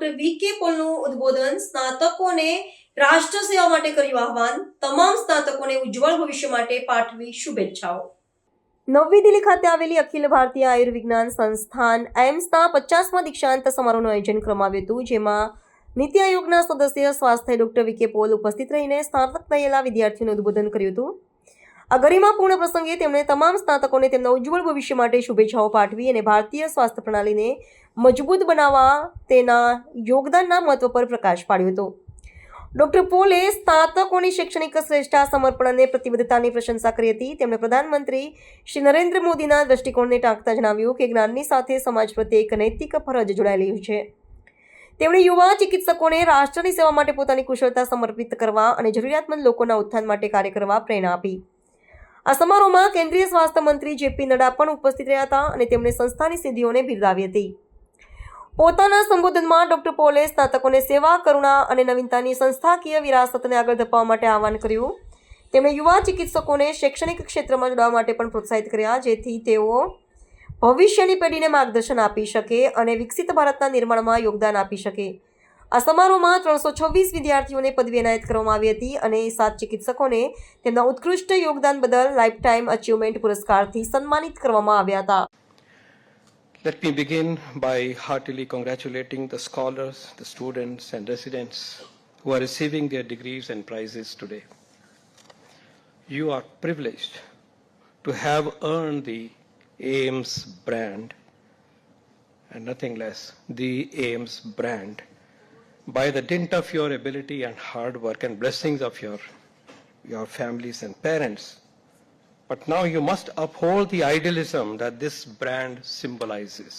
Doctor વી.કે. પોલનું ઉદ્બોધન, સ્નાતકોને રાષ્ટ્ર સેવા માટે કર્યું આહવાન, તમામ સ્નાતકોને ઉજ્જવળ ભવિષ્ય માટે પાઠવી શુભેચ્છાઓ. નવી દિલ્હી ખાતે આવેલી અખિલ ભારતીય આયુર્વિજ્ઞાન સંસ્થાન એમ્સના 50મા દીક્ષાંત સમારોહનું આયોજન કરવામાં આવ્યું હતું, જેમાં નીતિ આયોગના સદસ્ય સ્વાસ્થ્ય ડોક્ટર વી.કે. પોલ ઉપસ્થિત રહીને સ્નાતક થયેલા વિદ્યાર્થીઓનું ઉદ્બોધન કર્યું હતું. આ ગરિમાપૂર્ણ પ્રસંગે તેમણે તમામ સ્નાતકોને તેમના ઉજ્જવળ ભવિષ્ય માટે શુભેચ્છાઓ પાઠવી અને ભારતીય સ્વાસ્થ્ય પ્રણાલીને મજબૂત બનાવવા તેના યોગદાનના મહત્વ પર પ્રકાશ પાડ્યો હતો. ડોક્ટર પોલે સ્નાતકોની શૈક્ષણિક શ્રેષ્ઠતા, સમર્પણ અને પ્રતિબદ્ધતાની પ્રશંસા કરી હતી. તેમણે પ્રધાનમંત્રી શ્રી નરેન્દ્ર મોદીના દ્રષ્ટિકોણને ટાંકતા જણાવ્યું કે જ્ઞાનની સાથે સમાજ પ્રત્યે એક નૈતિક ફરજ જોડાયેલી છે. તેમણે યુવા ચિકિત્સકોને રાષ્ટ્રની સેવા માટે પોતાની કુશળતા સમર્પિત કરવા અને જરૂરિયાતમંદ લોકોના ઉત્થાન માટે કાર્ય કરવા પ્રેરણા આપી. આ સમારોહમાં કેન્દ્રીય સ્વાસ્થ્ય મંત્રી જે.પી. નડ્ડા પણ ઉપસ્થિત રહ્યા હતા અને તેમણે સંસ્થાની સિદ્ધિઓને બિરદાવી હતી. પોતાના સંબોધનમાં ડોક્ટર પોલે સ્નાતકોને સેવા, કરુણા અને નવીનતાની સંસ્થાકીય વિરાસતને આગળ ધપાવવા માટે આહ્વાન કર્યું. તેમણે યુવા ચિકિત્સકોને શૈક્ષણિક ક્ષેત્રમાં જોડાવા માટે પણ પ્રોત્સાહિત કર્યા, જેથી તેઓ ભવિષ્યની પેઢીને માર્ગદર્શન આપી શકે અને વિકસિત ભારતના નિર્માણમાં યોગદાન આપી શકે. આ સમારોહમાં 326 વિદ્યાર્થીઓને પદવી એનાયત કરવામાં આવી હતી અને 7 ચિકિત્સકોને તેમના ઉત્કૃષ્ટ યોગદાન બદલ લાઇફ ટાઈમ અચીવમેન્ટ પુરસ્કારથી સન્માનિત કરવામાં આવ્યા હતા. Let me begin by heartily congratulating the scholars, the students and residents who are receiving their degrees and prizes today. You are privileged to have earned the AIIMS brand and nothing less, the AIIMS brand, by the dint of your ability and hard work and blessings of your families and parents. But now you must uphold the idealism that this brand symbolizes,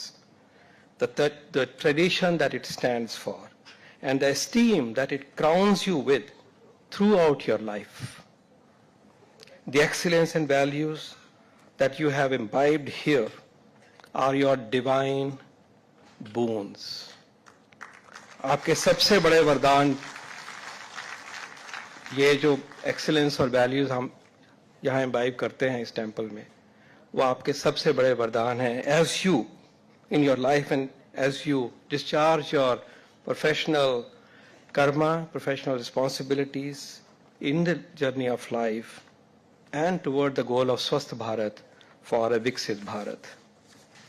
the tradition that it stands for, and the esteem that it crowns you with throughout your life. The excellence and values that you have imbibed here are your divine boons. आपके सबसे बड़े वरदान, ये जो excellence और values हम यहाँ imbibe करते हैं इस टेम्पल में, वो आपके सबसे बड़े वरदान हैं. As you in your life and as you discharge your professional karma, professional responsibilities in the journey of life and toward the goal of Swasth Bharat for a Viksit Bharat.